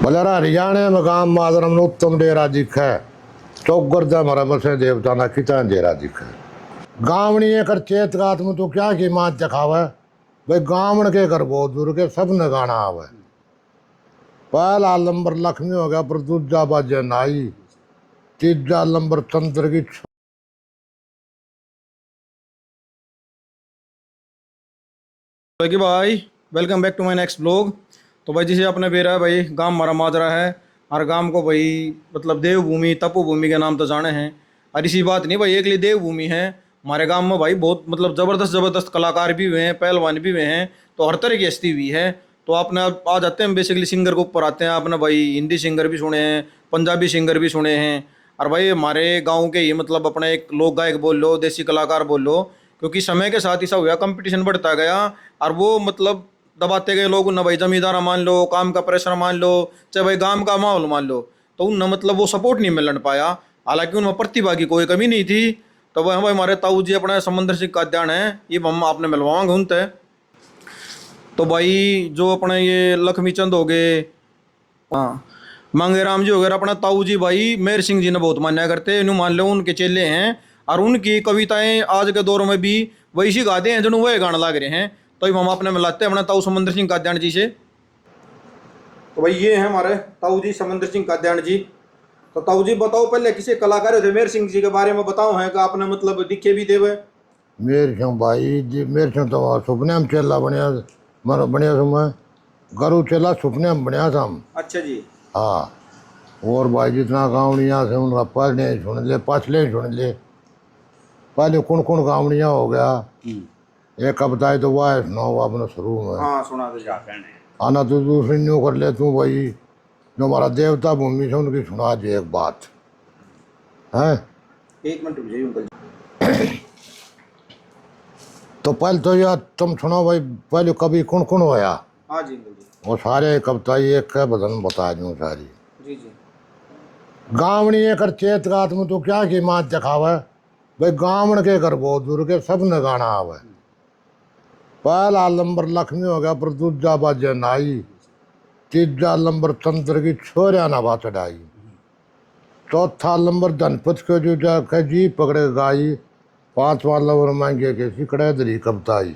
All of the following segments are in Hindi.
बलरा हरियाणा में गांव मादरम ने उत्तम डेरा दिखा चौगर मरा बसे देवता ना कितना डेरा दिखा गावणी कर चेत गात में तो क्या की मात चखावे भाई गावण के कर बहुत दूर के सब ने गाना आवे। पहला नंबर लक्ष्मी हो गया पर दूजा बाजे नाई, तीजा नंबर चंद्र की कि भाई welcome back to my next blog. तो भाई जिसे आपने बेरा है भाई गांव हमारा माजरा है और गांव को भाई मतलब देवभूमि तपोभूमि के नाम तो जाने हैं। और इसी बात नहीं भाई एक लिए देवभूमि है हमारे गांव में भाई बहुत मतलब ज़बरदस्त कलाकार भी हुए हैं, पहलवान भी हुए हैं, तो हर तरह की हस्ती हुई है। तो आपने आ जाते हैं बेसिकली सिंगर के ऊपर आते हैं। आपने भाई हिंदी सिंगर भी सुने हैं, पंजाबी सिंगर भी सुने हैं, और भाई हमारे गाँव के ही मतलब अपने एक लोक गायक बोल लो, देसी कलाकार बोल लो, क्योंकि समय के साथ ऐसा हुआ कंपटीशन बढ़ता गया और वो मतलब दबाते गए लोग उन भाई जमींदारा मान लो, काम का प्रेशर मान लो, चाहे भाई गांव का माहौल मान लो, तो उन मतलब वो सपोर्ट नहीं मिलने पाया। हालांकि उनमें प्रतिभा की कोई कमी नहीं थी। तो वह भाई हमारे ताऊ जी अपना समंदर सिंह का अध्ययन है, ये हम आपने मिलवाएंगे उनसे। तो भाई जो अपने ये लक्ष्मी चंद हो गए, हाँ मांगेराम जी हो गए, अपना ताऊ जी भाई मेहर सिंह जी ने बहुत मान्या करते, इन्हों मान लो उनके चेले हैं और उनकी कविताएं आज के दौर में भी वैसी गाते हैं जो वह गाना लाग रहे हैं। तो हम अपने मिलाते हैं अपना ताऊ समंदर सिंह काद्यान जी से। तो भाई ये है हमारे ताऊ जी समंदर सिंह काद्यान जी। तो ताऊ जी बताओ पहले किसी कलाकार थे मेहर सिंह जी के बारे में बताओ है कि आपने मतलब दिखे भी थे वह। मेर सिंह भाई जी, मेर सिंह तो सुपने में चेला बढ़िया मर बढ़िया समय गरु चेला सुपने में बढ़िया था हम। अच्छा जी। हाँ, और भाई जितना गावड़िया से उनका पहले सुन ले पछले सुन ले, पहले कौन कौन गावड़िया हो गया एक बताए तो वाह सुनाओ आपने शुरू में। हाँ सुना दो क्या आना तो दूसरी न्यू कर ले तू भाई, जो हमारा देवता भूमि से उनकी सुना दे एक बात है। एक मिनट रुक जाइए अंकल। तो पहले तो यार तुम सुनो भाई, पहले कभी कौन कौन होया। हाँ जी अंकल जी। वो सारे कविता एक का बदन बता दूँ सारी। जी जी। गावणी कर चेत गात में तो क्या की मात चखावे भाई गावण के कर बहुत दूर के सब ने गाना आवे। पहला नंबर लक्ष्मी हो गया पर दूजा बाजे नाई, तीजा नंबर चंद्र की छोरिया नभा चढ़ाई, चौथा नंबर धनपत के जो जाके जी पकड़े गाई, पांचवा नंबर मांगे के सिकड़े दरी कबताई,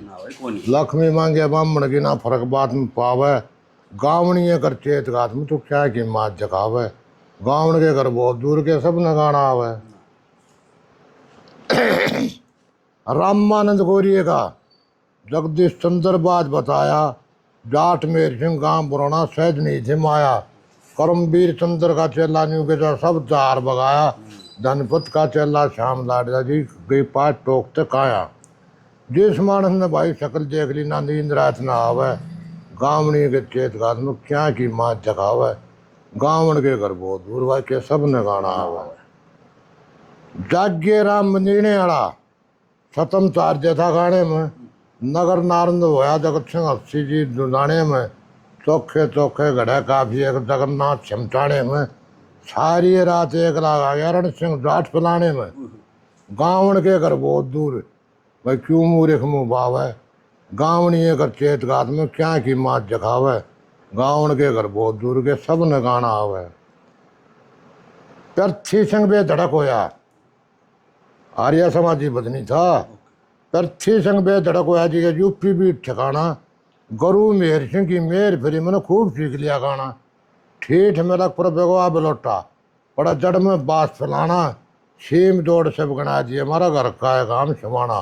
लक्ष्मी मांगे ब्राह्मण की ना फर्क बात में पावे, गावणी कर चेत गात में तो क्या की मात जगावे, गावण के घर बहुत दूर के सब ने गाना आवे। रामानंद गौरी का जगदीश चंद्र बाज बताया, जाट मेर सिंह गांव पुराना सहज नहीं थे माया, करमवीर चंद्र का चेला न्यू के जो सब चार बगाया, धनपत का चेला श्याम लाडा जी गई पाठ टोकते काया, जिस मानस ने भाई शकल देख ली ना नींद रात ना आवे, गावणी के चेत गात में क्या की मात जगावे, गावण के घर बहुत दूर भाई के सब ने गाना आवे। जाग्य राम मंदिने आड़ा सतम चार्य था गाने में, नगर नारंद होया जगत सिंह अस्सी जी दुदाने में, चौखे चौखे गढ़े काफी एक जगन्नाथ चमचाने में, सारी रात एक लाग आ गया रण सिंह जाट पिलाने में, गावण के घर बहुत दूर भाई क्यों मूर्ख मुँह भावे, गावणी कर चेत गात में क्या की मात जगावे, गावण के घर बहुत दूर के सब ने गाना आवे। पृथ्वी सिंह बे धड़क होया आर्य समाजी बदनी था, पृथ्वी सिंह बे धड़क होया जी के यूपी भी ठिकाना, गुरु मेहर सिंह की मेहर फिरी मैंने खूब सीख लिया गाना, ठीठ मेरा पर बेगवा बेलोटा बड़ा जड़ में बास फैलाना, सीम जोड़ से बगना जी हमारा घर का है काम समाना,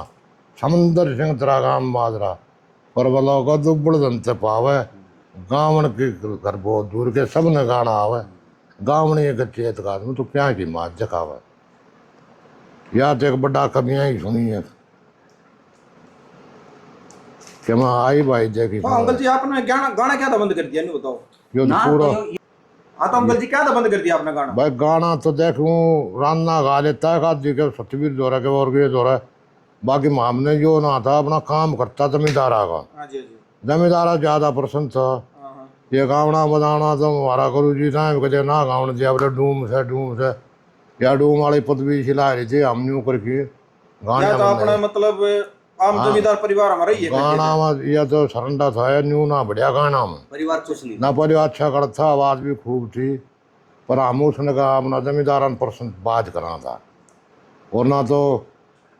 समंदर सिंह तेरा गाम माजरा परवलों का दुबड़ दंते पावे, गावण के घर बहुत दूर के सब ने गाना आवे, गावणी के चेत गात में तो क्या की मात जगावे। या तो एक बड़ा कमियां ही सुनी है कि मैं आई भाई देखी। हाँ अंकल जी आपने गाना गाना क्या था बंद कर दिया नहीं बताओ। यो तो पूरा हाँ तो अंकल जी क्या था बंद कर दिया आपने गाना। भाई गाना तो देखूं रान्ना गा लेता है जी के सतवीर जोरा के और ये जोरा, बाकी हमने जो ना था अपना काम करता जमींदारा का। हाँ जी जी। जमींदारा ज्यादा प्रसन्न था, ये गावना बजाना तो हमारा गुरु जी था कहते ना गावण दिया बोले डूम से या डूम वाली पदवी खिला रही थी हम यूं करके गाने तो अपना मतलब आम जमींदार परिवार हमारा ही है। गाना में यह तो सरंडा था न्यू ना बढ़िया गाना में परिवार कुछ नहीं। ना परिवार अच्छा कर था, आवाज भी खूब थी, पर हम उसने कहा अपना जमींदार परसेंट बात करा था। और ना तो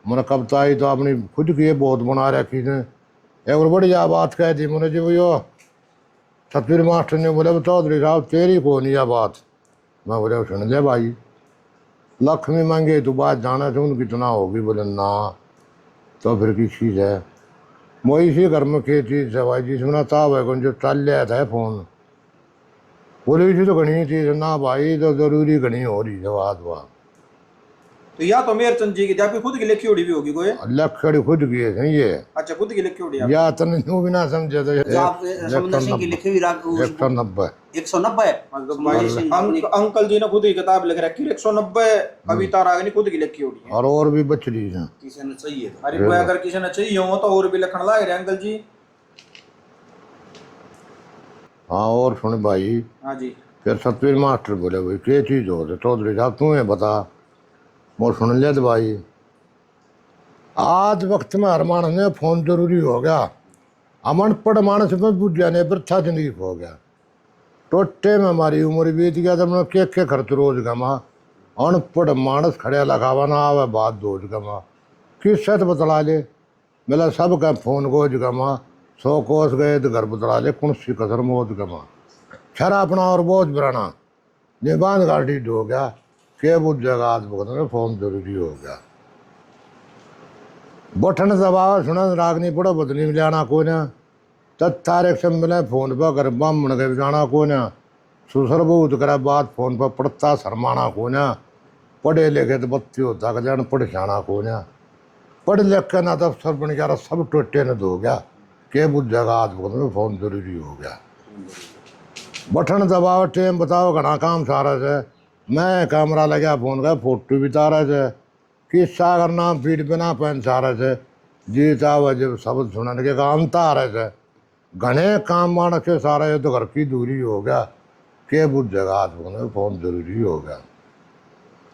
मैंने कविता आई तो अपनी खुद की बहुत बना रखी थी। एक और बढ़िया बात कह दी मैंने जी भैया, सतवीर मास्टर ने बोले चौधरी साहब तेरी को नहीं बात। मैं बोले सुन ले भाई, लक्ष्मी मांगे तो बात जाना से उनकी कितना होगी। बोले ना तो फिर की चीज़ है, वो इसी घर में की चीज़ है भाई जिसमें ताब है कौन जो चल लिया था फोन। बोले इसी तो घनी चीज़ है ना भाई, तो जरूरी घनी हो रही है बात बात। तो या तो मेहरचंद जी की आपकी खुद की लिखी उड़ी भी होगी कोई? लखड़ी खुद की है सही है। अच्छा, खुद की लिखी उड़ी है। या तन यूं भी ना समझे तो जो आप समुंदर सिंह की लिखी हुई 190 190 मतलब भाई अंकल जी ने खुद ही किताब लिख रखी है 190 कविता रागनी खुद की लिखी उड़ी है। और भी बच रही है। किसी ने चाहिए तो। अरे कोई अगर किसी ने चाहिए हो तो और भी लिखण लाए रहे अंकल जी। हाँ और सुन भाई, हाँ जी। फिर सतवीर मास्टर बोले भाई क्या चीज़ हो तो चौधरी साहब तुम्हें बता। वो सुन ले तो भाई, आज वक्त में हर मानस ने फोन जरूरी हो गया। अमन पढ़ मानस में बुझ जाने पर था जिंदगी खो गया। टोटे में हमारी उम्र बीत गया जब मैं के खर्च रोज गमा। अनपढ़ मानस खड़े लगावा ना आवे बात दोज गमा। किस सत बतला ले मेरा सब का फोन गोज गमा। 100 कोस गए तो घर बतला ले कौन सी कसर मौत गमा। छरा अपना और बोझ बराना निबान गाड़ी हो गया के बुझ जगह आज भुगत में फोन जरूरी हो गया। बटन दबाव सुना रागनी पड़ो बदली में जाना को ना तारीख से मिले फोन पर घर बामण के जाना को ना। सुसर बहुत करा बात फोन पर पढ़ता शर्माना को ना। पढ़े लिखे तो बत्ती होता का जान पढ़ जाना को ना। पढ़ लिख के ना तो अफसर बन गया सब टोटे ने धो गया के बुझ जगह आज भुगत में फोन जरूरी हो गया। बटन दबाव टेम बताओ घना काम सारा से मैं कैमरा लगा फोन का फोटो भी तारा से किस्सा करना फीड बिना पैन सारा से जीता हुआ जब शब्द सुनने के काम तारा से घने काम मानस से सारा ये तो घर की दूरी हो गया के बुझ जगह आज में फोन जरूरी हो गया।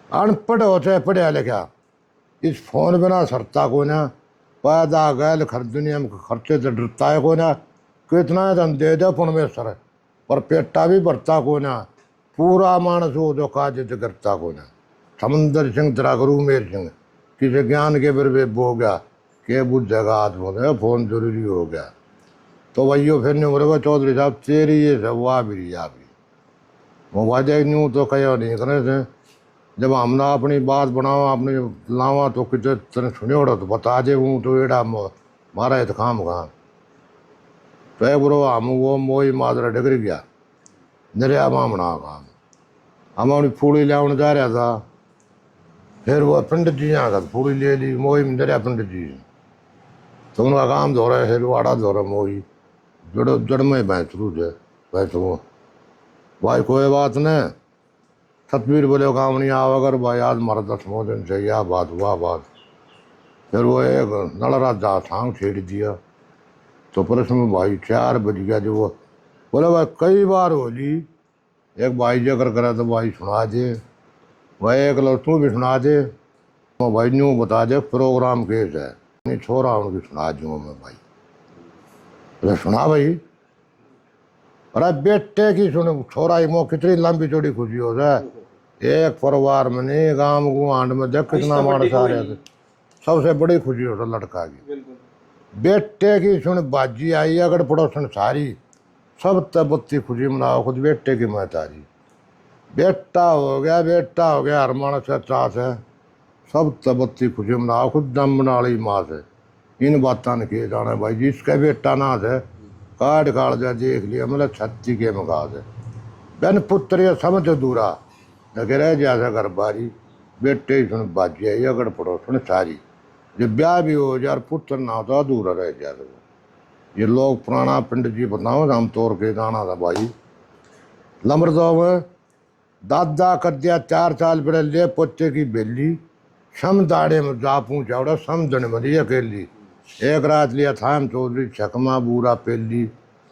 अनपढ़ होते पढ़िया लिखा इस फोन बिना सरता को ना। पैदा गैल खर दुनिया में खर्चे से डरता है को ना। कितना धन दे दो पुण में सर पर पेटा भी भरता को ना। पूरा मानस हो जो काज करता को ना। समुंदर सिंह तेरा गुरु मेर सिंह किसी ज्ञान के बिरबे हो गया के बुझ जगह आज बोले फोन जरूरी हो गया। तो भाइयों फिर नहीं बोले चौधरी साहब तेरी ये सब वाह भी या भी वो वाजे न्यू तो कहो नहीं करे थे। जब हमने अपनी बात बनावा अपनी लावा तो कितने तेने सुने उड़ा तो बता दे हूँ तो एड़ा मारा है तो काम कहाँ तो एक बुरो हम वो मोई मादरा डगर गया नरिया मामना काम। हम अपनी फूड़ी लिया जा रहा था। फिर वो पंडित जी यहाँ का फूड़ी ले ली मोई में नरिया पंडित जी तो उनका काम धो रहा है। फिर वाड़ा धो रहा मोई जड़ में भैंस रू है भैंस वो भाई कोई बात नहीं। सतवीर बोले काम नहीं आओ अगर भाई आज मारा 10 दिन से यह बात हुआ बात। फिर वो एक नलरा जा सांग छेड़ दिया तो प्रश्न में भाई 4 बज गया जो वो बोले भाई कई बार होली एक भाई जगर करा तो भाई सुना दे भाई एक लो तू भी सुना दे। वो भाई न्यू बता दे प्रोग्राम केस है नहीं छोरा उनकी सुना दूँगा मैं भाई। अरे सुना भाई अरे बेटे की सुन छोरा ही मो कितनी लंबी चौड़ी खुशी हो जाए। एक परिवार में नहीं गाँव गुआंड में देख कितना मानस आ रहे थे सबसे बड़ी खुशी हो रहा लड़का की। बेटे की सुन बाजी आई अगर पड़ोसन सारी सब तबत्ती खुशी मनाओ खुद बेटे की महतारी। बेटा हो गया हर मानस है चास है सब तबत्ती खुशी मनाओ खुद दम बना ली माँ से। इन बातों ने किए जाना भाई जिसका बेटा ना है काट काट जा देख लिया मतलब 36 के मगा से बहन पुत्र ये समझ दूरा लगे रह जैसा घर बारी बेटे ही सुन बाजी आई अगर पड़ोसन सारी। जब ब्याह भी हो यार पुत्र ना होता अधूरा रह जाता। ये लोग पुराना पिंड जी बताओ हम तोड़ के गाना था भाई लमरदो में दादा कर दिया 4 साल पहले ले पोते की बेली सम दाड़े में जा पूछा समझने में दी अकेली। एक रात लिया थाम चौधरी छकमा बूरा पेली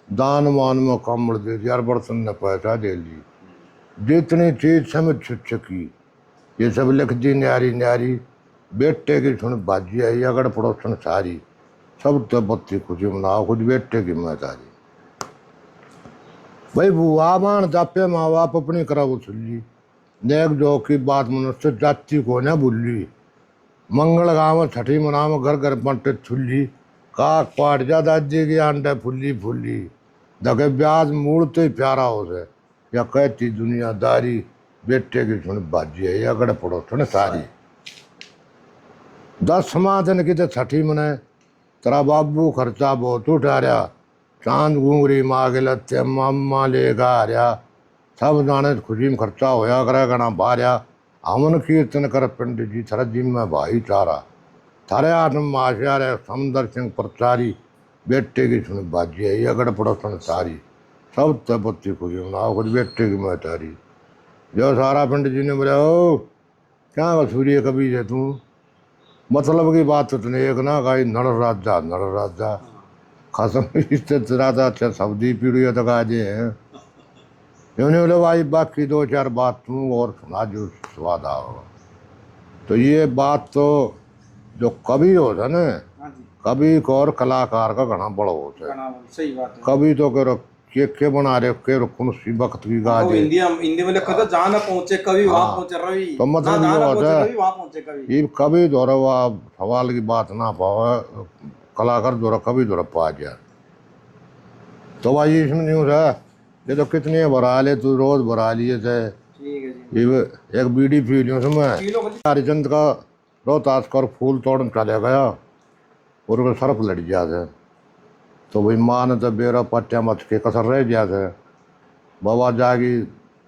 दान मान में कमड़ दे दिया बर्तन ने पैसा दे ली। जितनी चीज समझ छुकी ये सब लिख दी न्यारी न्यारी बेटे की सुन बाजी आई अगर पड़ोसन सारी। सब तो बत्ती खुशी मनाओ, खुद बेटे की जिम्मेदारी। भाई बुआ मान जापे माँ बाप अपनी करा उछली, नेक जो की बात मनुष्य जाति को न भूली। मंगल गाँव छठी मनाव घर घर बंटे छुल्ली, काक पाट जा दादी की आंडे फुल्ली फुल्ली। दगे ब्याज मूल तो ही प्यारा हो से, या कहती दुनियादारी बेटे की सुन बाजी है, या गड़ पड़ो सुन सारी। 10वां दिन की तो छठी मने, तेरा बाबू खर्चा बहुत उठा रहा, चांद घूंगरी मांगे लते मामा लेगा आ रहा। सब जाने खुशी में खर्चा होया करे गणा बारया, हमन कीर्तन कर पंडित जी थरा जिम्मे भाईचारा। थारे आत्म माशारे समंदर सिंह प्रचारी, बेटे की सुन बाजी है, ये गड़ पड़ो सुन सारी। सब तपत्ती खुशी मनाओ, खुद बेटे की महतारी। जो सारा पंडित जी ने बोला, ओ क्या वसूरी है कभी से तू, मतलब की बात तो तूने एक ना कही, नड़ राजा खसम इससे राजा अच्छा सब्जी पीढ़ी तक आ जाए हैं। उन्होंने बोले भाई बाकी 2-4 बात तू और सुना जो स्वाद आओ। तो ये बात तो जो कवि होता ना, हाँ जी, कवि को और कलाकार का घना बड़ा होता है। सही बात है। कवि तो करो के बना रहे के कौन सी वक्त की गा दे, हिंदी में लिखा था जहाँ ना पहुंचे कवि वहां पहुंचे रवि, तो मतलब जहाँ ये ना होता पहुंचे है रवि वहां पहुंचे कवि। ये कवि द्वारा वह सवाल की बात ना पावे, कलाकार द्वारा कवि द्वारा पा जाए। तो भाई इसमें न्यूज है, ये तो कितने भरा ले तू, रोज भरा लिए थे। ठीक है जी, ये एक बीड़ी पी लियो उसमें, पी लो भाई। हरिचंद का रोहतास कर फूल तोड़न चले गया और वो सरफ लड़ गया थे। तो भाई माँ ने तो बेरा पट्टिया मच के कसर रह गया थे, बाबा जागी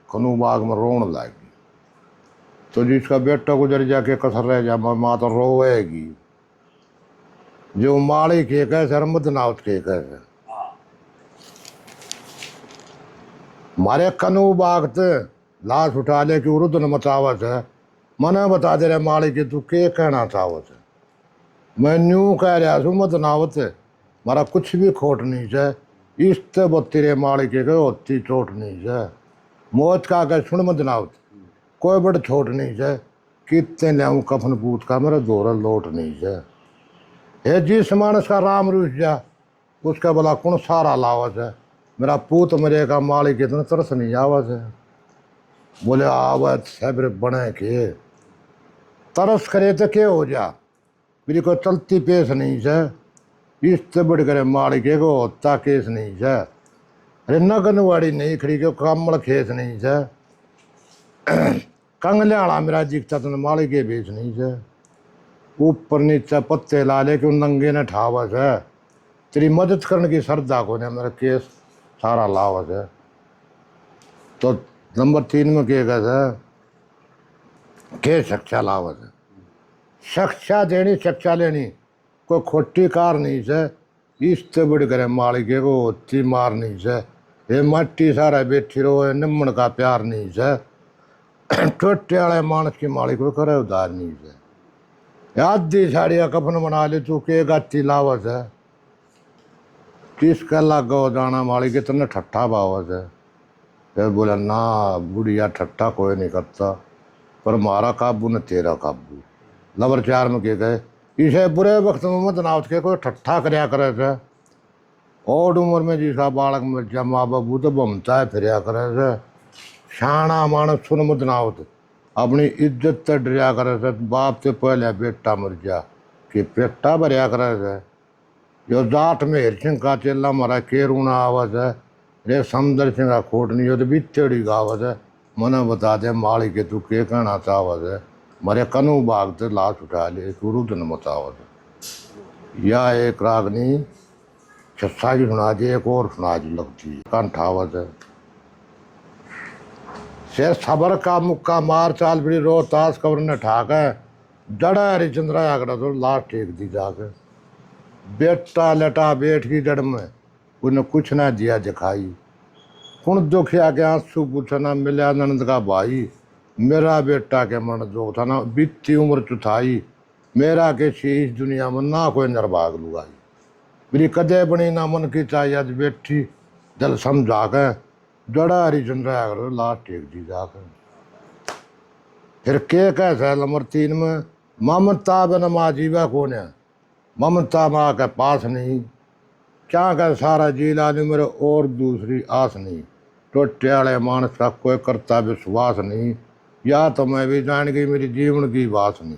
खनू बाग में रोन लागी। तो जिसका बेटा गुजर जाके कसर रह जा, माँ तो रोएगी। जो माड़ी के कैसे रमत नावत के कैसे मारे कनू बाग ते लाश उठा ले कि उरुद न मचावत है। मने बता दे रहे माड़ी की तू के कहना चाहत है, मैं न्यू कह रहा हूँ मत नावत है, मारा कुछ भी खोट नहीं है। इसते बत्तीरे माड़ी के होती चोट नहीं है, मौत का कह सुन मत नावत, कोई बड़ छोट नहीं है। कितने लियाऊँ कफन पूत का मेरा जोर लोट नहीं है। हे जिस मानस का राम रूस जा, उसका भला कौन सारा लावत है। मेरा पूत मेरे का मालिक इतना तरस नहीं आवत है। बोले आवत सब्र बने के तरस करे तो क्या हो जा, मेरी कोई चलती पेश नहीं है। इससे बढ़ करे मालिक को होता केस नहीं है। अरे नगनवाड़ी नहीं खड़ी के कमल खेस नहीं है। कंगलियाला मेरा जिकता तुमने मालिक के बेच नहीं है। ऊपर नीचे पत्ते ला ले के नंगे ने ठावत है, तेरी मदद करने की श्रद्धा को ने मेरा केस सारा लावत है। तो नंबर 3 में क्या कहता है के शिक्षा लावत है, शिक्षा देनी शिक्षा लेनी कोई खोटी कार नहीं से। इससे बढ़ करे मालिक को होती मार नहीं से। ये मट्टी सारा बैठी रहो निम्मन का प्यार नहीं से। टोटे वाले मानस की मालिक को करे उधार नहीं से। आधी साड़िया कफन बना ले तू के गाती लावत है, किसका लागो दाना माली के तने ठट्ठा बावत है। फिर बोला ना बुढ़िया ठट्ठा कोई नहीं करता, पर मारा काबू न तेरा काबू। नंबर 4 में कह गए इसे बुरे वक्त में मत नावत के कोई ठट्ठा करया करे थे। और उम्र में जिसका बालक मिर्जा माँ बाबू तो बमता है फिर करे थे। शाना मानस सुन मत नावत, अपनी इज्जत से डरिया करे थे। बाप से पहले बेटा मर जा कि पेटा भरिया करे थे। जो जाट में हिरसिंह का चेला मरा केरूना आवाज है, रे समंदर सिंह का खोट नहीं हो तो बितेड़ी गावत है। मने बता दे माली के तू के कहना चाहत है, मरे कनू बाग से लाश उठा ले गुरु दिन मचावत है। या एक रागनी छस्सा की सुना दी, एक और सुना दी लगती है कंठावत है। शेर सबर का मुक्का मार चाल बड़ी रोहतास कबर ने ठाक है। जड़ा हरिचंद्रा आगड़ा तो लाश टेक दी जाकर। बेटा लटा बैठ की जड़ में उन्हें कुछ ना दिया दिखाई। कुण दुखिया के आंसू पूछना मिला नंद का भाई, मेरा बेटा के मन जो था ना बीती उम्र चुथाई। मेरा के शीश दुनिया में ना कोई नरभाग लुगाई। मेरी कदे बनी ना मन की चाहिए आज बैठी दिल समझा के। जड़ा हरिचंद्र आकर लाश टेक दी जाकर। फिर के कैसा नंबर 3 में ममता बिन माँ जीवा कौन है, ममता माँ के पास नहीं, क्या का सारा जिला नहीं मेरे और दूसरी आस नहीं, टोटे वाले मानस का कोई करता विश्वास नहीं, या तो मैं भी जान गई मेरी जीवन की बात नहीं,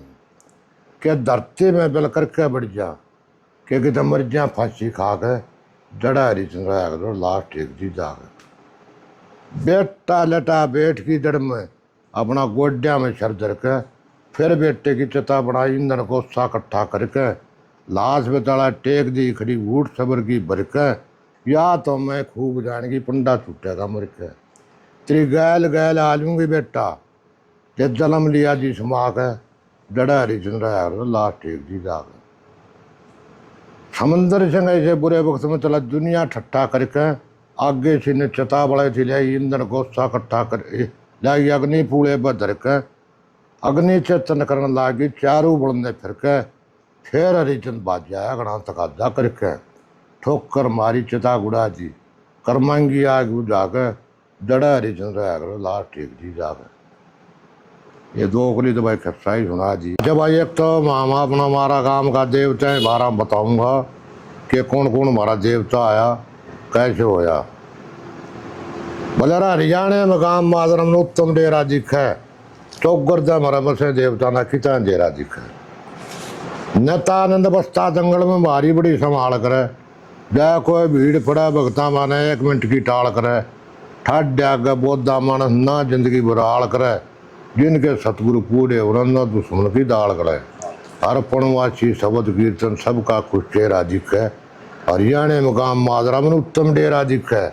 कि धरती में बिल करके बढ़ जा, कि कितने मर जा फांसी खा के, जड़ा हरी चंद्रा करो लास्ट एक दी जाकर। बेटा लटा बैठ की जड़ में अपना गोड्या में सर धर के, फिर बेटे की चिता बनाई ईंधन को सा इकट्ठा करके, लाश बेताड़ा टेक दी खड़ी ऊट सबर की बरके, या तो मैं खूब जानेगी पंडा छूटेगा मर के, तेरी गैल गैल आ लूँगी बेटा, जे जन्म लिया जिस माँ के, जड़ा हरी चंद्रा लास्ट एक दी जाकर। समंदर संग ऐसे बुरे वक्त में चला दुनिया ठट्ठा करके, आगे से ने चता बड़े थी लाई ईंधन को सा इकट्ठा कर लाई अग्नि पूले बधर के, अग्नि चेतन करने लागी चारों बढ़ने फिर के, फिर हरिचंद बाजा गणा तकाजा करके, ठोकर मारी चिता गुड़ा दी, कर्मांगी आग बुझा के, जड़ा हरिचंद रह लास्ट एक जी जाकर। ये दो कुली तो भाई खसाई सुना दी। जब भाई एक तो मामा अपना हमारा काम का देवता है, बारह बताऊंगा कि कौन कौन हमारा देवता आया कैसे होया। बलरा हरियाणा में काम मादरम उत्तम डेरा दिखे, चौगर्द हमारा बसे देवता ना कितना डेरा दिखे। नतानंद बस्ता जंगल में भारी बड़ी संभाल करे, जय कोई भीड़ पड़ा भगता माने 1 मिनट की टाल करे, ठाड आगे बोधा मानस ना जिंदगी बुराल करे, जिनके सतगुरु पूरे उन्ना दुश्मन की दाल करे। अर्पणवासी शब्द कीर्तन सबका खुश चेहरा दिखे, हरियाणा में काम मादरा में उत्तम डेरा दिखे,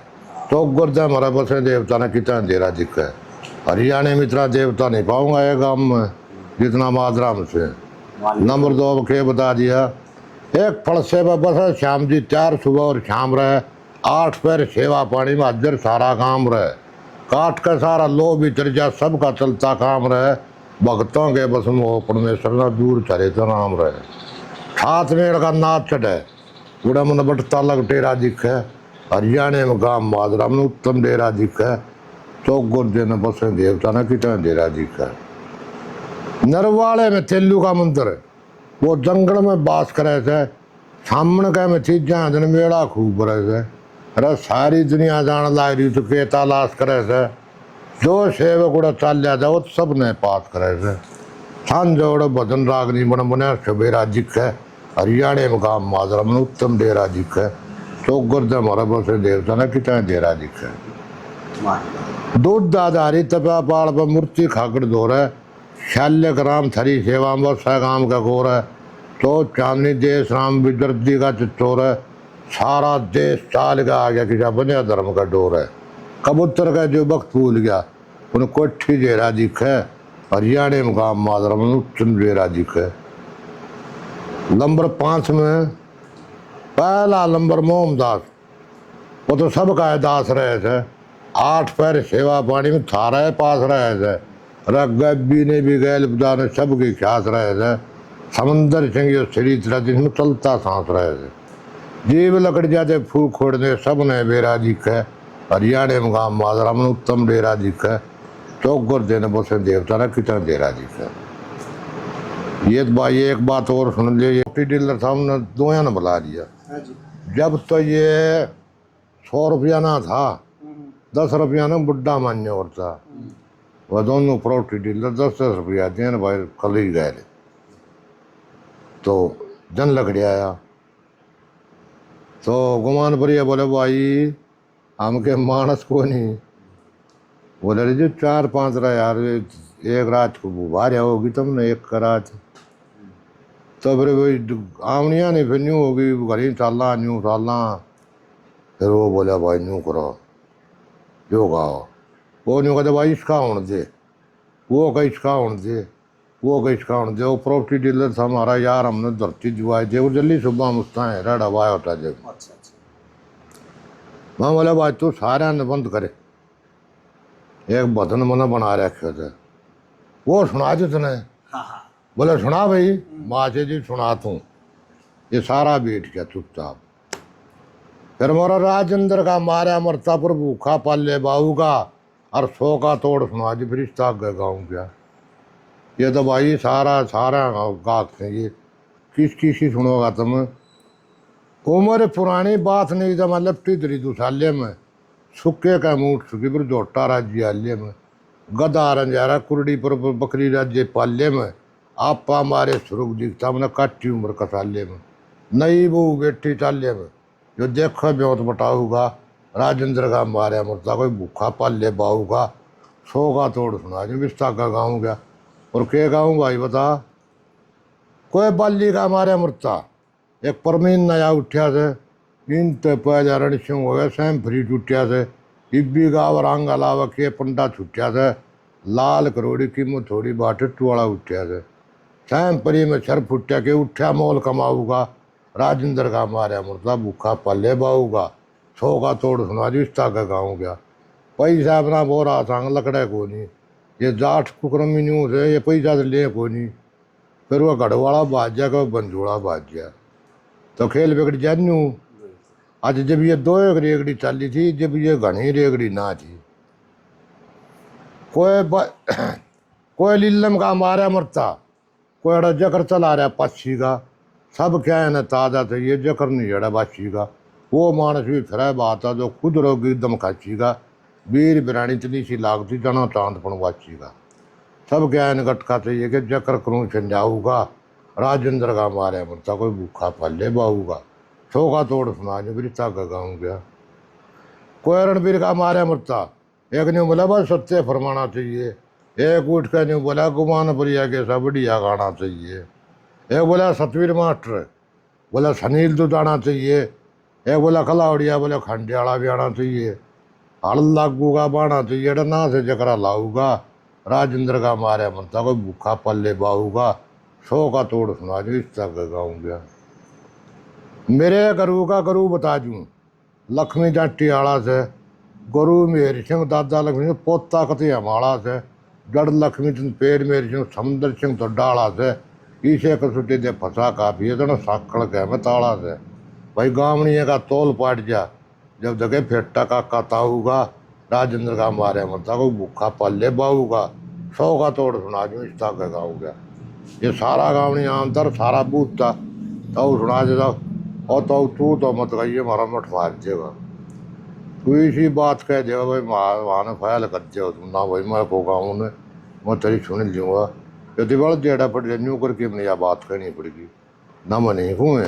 चौगर्द हमारा बसे देवता ने कितना डेरा दिखे। हरियाणा में इतना देवता नहीं पाऊंगा ये गांव में जितना मादरा में से। नंबर 2 के बता दिया, एक फल सेवा बस शाम जी 4 सुबह और शाम रहे, 8 पैर सेवा पानी में हाजिर सारा काम रहे, काट का सारा लो भी चढ़ जा सबका चलता काम रहे, भक्तों के बस में हो परमेश्वर ना दूर चले तो नाम रहे। हाथ में का नाच चढ़े उड़ा मन बटता लग टेरा दिखे, हरियाणा में गांव मादरा में उत्तम डेरा दिखे, चौगुर दिन बसे देवता ने कितना डेरा दिखे। नरवाड़े में तेलू का मंदिर, वो जंगल में बास करे थे, सामने के में चीजा दिन मेला खूब बरे थे, अरे सारी दुनिया जान लाग रही तो के तलाश करे थे, जो सेवक उड़ा चाल जाता वो सब ने पास करे थे। सांझ उड़ा भजन रागनी बन बने सवेरा दिखे, हरियाणा में काम माजरा में उत्तम डेरा दिखे, चौगुर दे हमारा बसे देवता ने कितना डेरा दिखे। दूध आधारी तपा पाड़ पर मूर्ति खाकर दो रहे, शल्य राम थरी सेवा में काम का गोर है, तो चांदनी देश राम विदर्दी का चित्तौर है, सारा देश चाल का आ गया किसा बने धर्म का डोर है। कबूतर का जो वक्त भूल गया उन कोठी जेरा दिखे, हरियाणा में काम मादरा में उत्तम जेरा दिखे। नंबर 5 में पहला नंबर मोहमदास, वो तो सबका दास रहे थे, 8 पैर सेवा पानी में थारा पास रहे थे, रग्बी ने भी गैल ने सबकी ख्यास रहे थे, समंदर सिंह श्री जिसमें चलता सांस रहे थे, जीव लकड़ जाते फूक खोड़ने सब ने बेरा दिखे, हरियाणा में गांव मादरा में उत्तम डेरा दिखे, चौगुर देने बसे देवता ने कितना डेरा दिखे। ये भाई एक बात और सुन लीजिए, डीलर साहब ने दोया ने बुला लिया, जब तो ये 100 रुपया ना था, 10 रुपया ना बुढ़ा मान्य और था, वह दोनों प्रॉपर्टी डीलर 10-10 रुपया देन भाई कल ही गए। तो जन लकड़ी आया तो गुमान पर बोले भाई हमके मानस को नहीं, बोले रे जो 4-5 रहा यार, एक रात को बुवार होगी तुमने एक रात, तो फिर वही आमनिया नहीं फिर न्यू होगी घर ही चलना न्यू चलना। फिर वो बोला भाई न्यू करो जो गाओ, वो न्यू कहते भाई इसका होने दे, वो कहीं इसका होने दे, वो कहीं इसका होने दे। वो प्रॉपर्टी डीलर था हमारा यार, हमने धरती जुआई थे, वो जल्दी सुबह मुस्ता है रेड हवा होता जब। मैं बोला भाई तू सारे ने बंद करे, एक भजन मना बना रखे थे, वो सुना दे तूने। बोले सुना भाई, माँ से जी सुना तू। ये सारा बैठ गया चुपचाप। फिर मोरा राजेंद्र का मारा मरता पर भूखा पाले बाहू का, और 100 का तोड़ सुना दी, फिर गए गाँव गया। ये तो भाई सारा गाँव से ये किसकी सी सुनोगा तुम। उम्र पुरानी बात नहीं जमा लपटी दरी दुसाले में, सुक्के का मूठ सुखी पर जोटा राज्य आल्य में, गदा रंजारा कुरड़ी पर बकरी राज्य पाल्य में, आपा मारे सुरुख दिखता मैंने काटी उम्र कसाले में, नई बहू बेटी चाल्य में, जो देखो ब्योत बटाऊगा, राजेंद्र का मारे मरता कोई भूखा पाल्य बाऊगा, सो का तोड़ सुना जो बिस्ता का गाऊँ गया और के गाऊँ भाई बता। कोई बाली का मारे मरता एक परमीन नया उठ्या से, इन ते पैजा रणसिंह हो गया सैम फ्री टूटिया से, इब्बी गाँव रंग अलावा के पंडा छुट्या से, लाल करोड़ी की मुँह थोड़ी बाट टुआड़ा उठ्या से, सैम परी में सर फुट्या के उठ्या मोल कमाऊगा, राजेंद्र का मारे मरता भूखा पल्ले बाऊगा, सो का तोड़ सुना रिश्ता का गाँव गया। पैसा अपना बोरा सांग लकड़े को नहीं, ये जाट कुकरमी न्यूज है, ये पैसा तो ले को नहीं। फिर वो गढ़वाड़ा बाज जाएगा, बंजोड़ा बाज गया, तो खेल बिगड़ जाए न्यू। आज जब ये 2 एक रेगड़ी चाली थी, जब ये घनी रेगड़ी ना थी, कोई लीलम का मारा मरता, कोई अड़ा जकर चला रहा पाछी का, सब क्या है ना ताज़ा चाहिए, जकर नहीं जड़ा बाछी का, वो मानस भी फिर बात है जो खुद रोगी दम खाची का, वीर बिरानी इतनी सी लागती जना चांद पणवाची का, सब क्या है गटका चाहिए कि जकर करूँ छंजाऊगा, राजेंद्र का मारे मरता कोई भूखा पल्ले बाऊगा, सो का तोड़ सुना जो बिरता का गाँव गया। कोई रणबीर का मारे मरता, एक ने बोला बस सत्य फरमाना चाहिए, एक उठ कर नहीं बोला गुमान परिया के सब बढ़िया गाना चाहिए, एक बोला सतवीर मास्टर, बोला सनील तो जाना चाहिए, एक बोला खलावड़िया, बोला खंडियाला भी आना चाहिए, हल लागू का बाना चाहिए, ना से जकरा लाऊगा, राजेंद्र का मारे मरता कोई भूखा पल्ले बाऊगा, सो का तोड़ सुना जो इस तक गाऊँ गया। मेरे गरू का गरू बता दूँ, लक्ष्मी जाटी आड़ा से, गुरु मेहर सिंह दादा लक्ष्मी सिंह पोता कति हमारा से, जड़ लक्ष्मी चंद पेड़ मेहर सिंह समुद्र सिंह तो डाला से, ईसे कसुटी दे फंसा काफी है तो साकड़ के में ताड़ा से, भाई गावड़िया का तोल पाट जा, जब जगह फेटा का काताऊगा, राजेंद्र का मारे मरता कोई भूखा पल्ले बाऊगा, सौ का तोड़ सुना जो इस तक गाऊँगा। ये सारा गावनी आमतर सारा बूथ था, तो सुना देता और तू तो मत कहिए हमारा मठ मार देगा, तू इसी बात कह देगा भाई वहाँ ने फैल कर दिया तुम ना भाई मैं को गाँव ने मैं तेरी सुन लूँगा, यदि बड़ा जेड़ा पड़ जाए न्यू करके अपनी यह बात कहनी पड़ेगी ना मैं नहीं हुए।